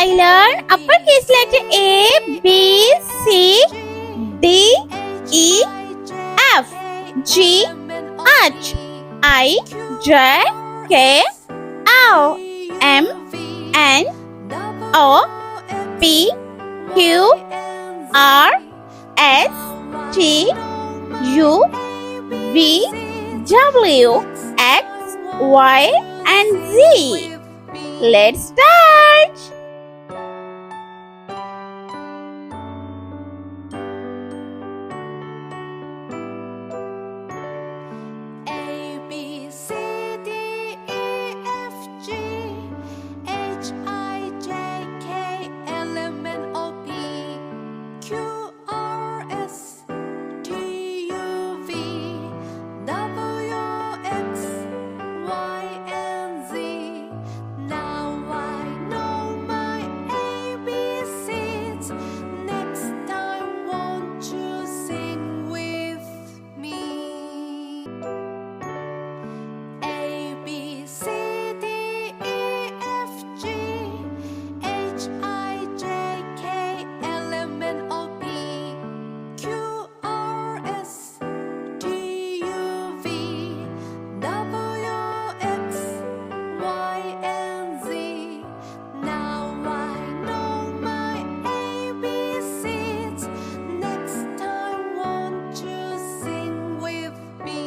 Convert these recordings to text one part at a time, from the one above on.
I learn uppercase letter A, B, C, D, E, F, G, H, I, J, K, L, M, N, O, P, Q, R, S, T, U, V, W, X, Y, and Z. Let's start! A, B, C, D, E, F, G, H, I, J, K, L, M, N, O, P, Q, R, S, T, U, V, W, X, Y, and Z. Now I know my ABCs. Next time, won't you sing with me? A, B, C, D, E, F, G, H, I, J, K, L, M, N, O, P, Q, R, S, T, U, V, W, X, Y, and Z. Now I know my ABCs. Next time, won't you sing with me?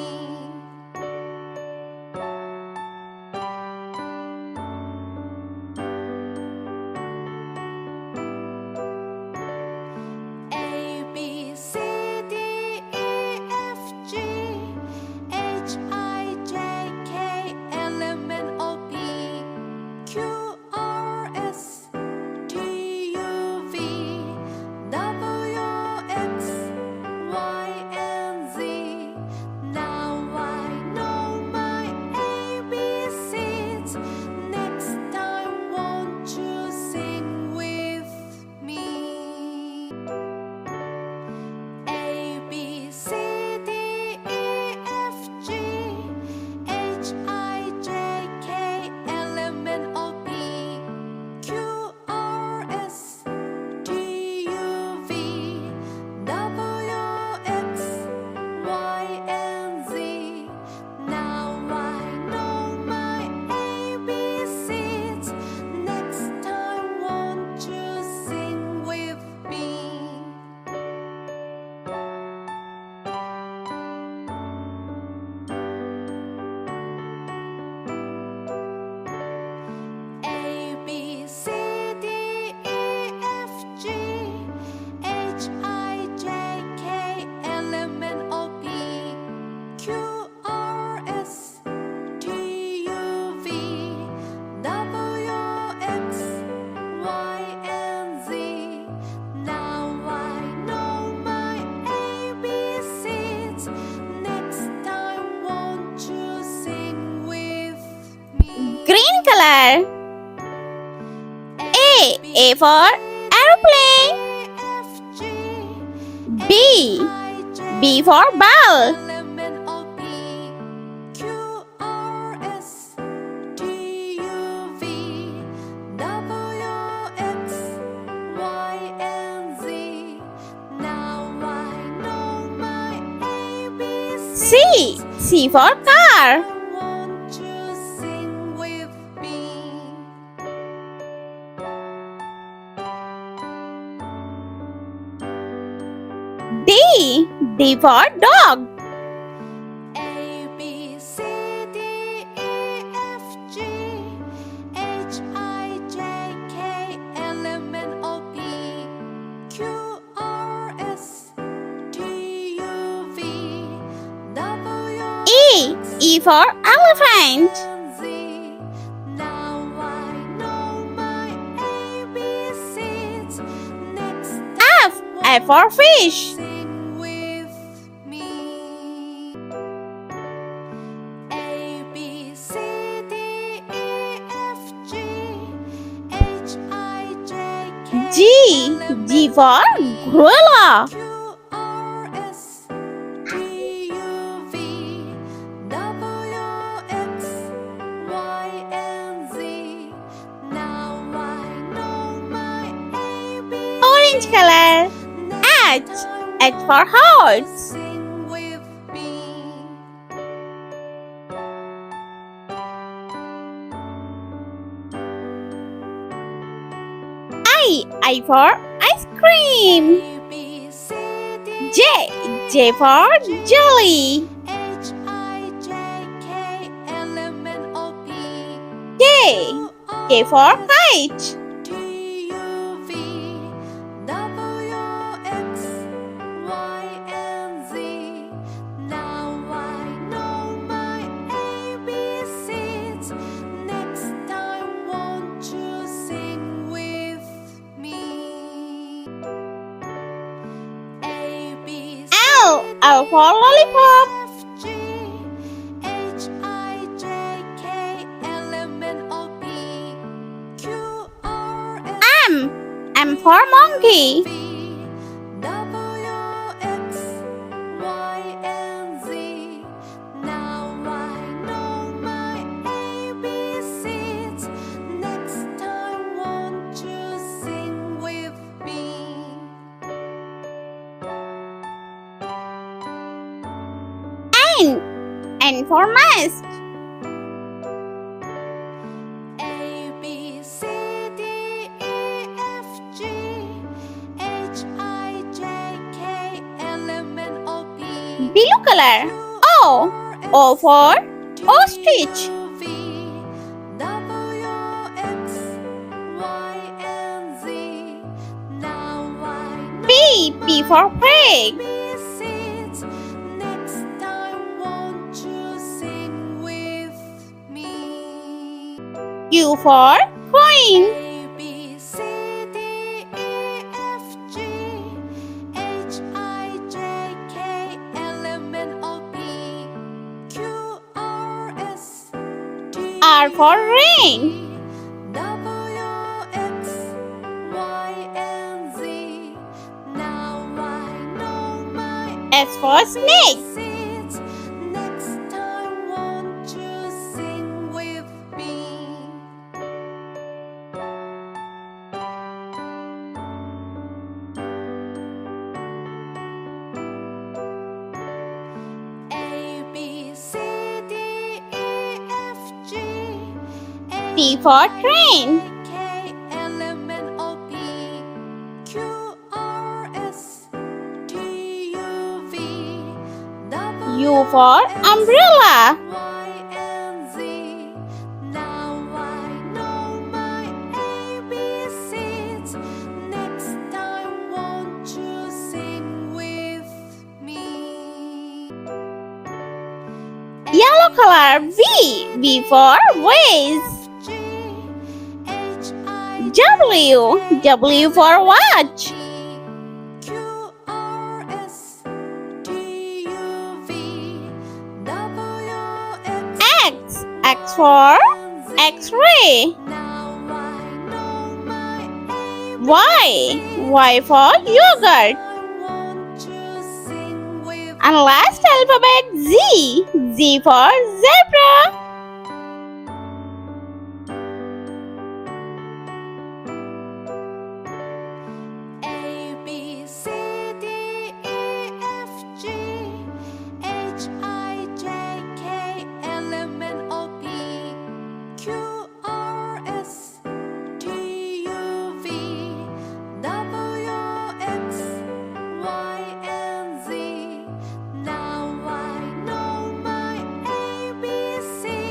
A, B, C, D, E, F, G, H, I, J, K, L, M, N, O, P, Q, R, S, T, U, V, W, X, Y, and Z. Now I know my ABCs. Next time, won't you sing with me? A, B, C, D, E, F, G, H, I, J, K, L, M, N, O, P, Q, R, S, T, U, V, W, X, Y, and Z. Now I know my ABCs. Next time, won't you sing with me? A, B, C, D, E, F, G, H, I, J, K, L, M, N, O, P, Q, R, S, T, U, V, W, X, Y, and Z. Now I know my ABCs. Next time, won't you sing with me? Green color. A for aeroplane. B for ball. C for car. D for dog. A, B, C, D, E, F, G, H, I, J, K, L, M, N, O, P, Q, R, S, T, U, V, W, E for elephant. Z. Now I know my ABCs. Next F for fish. sing with me. A, B, C, D, E, F, G, H, I, J, K, G for gorilla. Q, R, S, T, U, V, W, X, Y, and Z. Now I know my orange color. H. H for hearts. Sing with me. I for ice cream. A B C D J. J for jelly. H I J K L M N O P K. K for kite. T U V W X Y and Z. Now I know my ABCs. Next time, won't you sing with me? A B C L. L for lollipop. F G H I J K L M N O P Q R S M. M for monkey. V W X Y and Z. Now I know my ABCs. Next time, won't you sing with me? N. N for nest. A B C D E F G H I J K L M N O P Blue color. O. O for ostrich. V W X Y and Z. Now I know P. P for pig. ABCs. Next time, won't you sing with me? Q for queen. A B C D E F G H I J K L M N O P Q R S T R for rain. W X Y and Z. Now I know my S for snake. ABCs. Next time, won't you sing with me? A B C D E F G T for train. K L M N O P Q R S T U V W U for umbrella. Y and Z. Now I know my ABCs. Next time, won't you sing with me? Yellow color. V. V for vase. G H I W. W for watch. Q R S T U V W X X. X for X-ray. Now I know my Y. Y for yogurt. won't you sing with And last alphabet Z. Z for zebra. A B C D E F G H I J K L M N O P Q R S T U V W X Y and Z. Now I know my ABCs.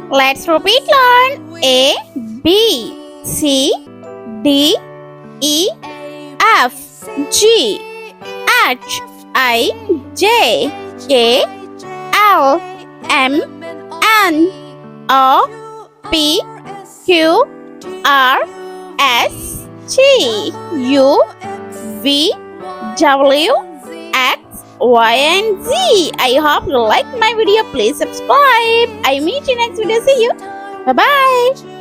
Let's repeat learn. A, B, C, D, E, F, G, H, I, J, K, L, M, N, O, P, Q, R, S, T, U, V, W, X, Y, and Z. I hope you like my video. Please subscribe. I meet you next video. See you. Bye bye.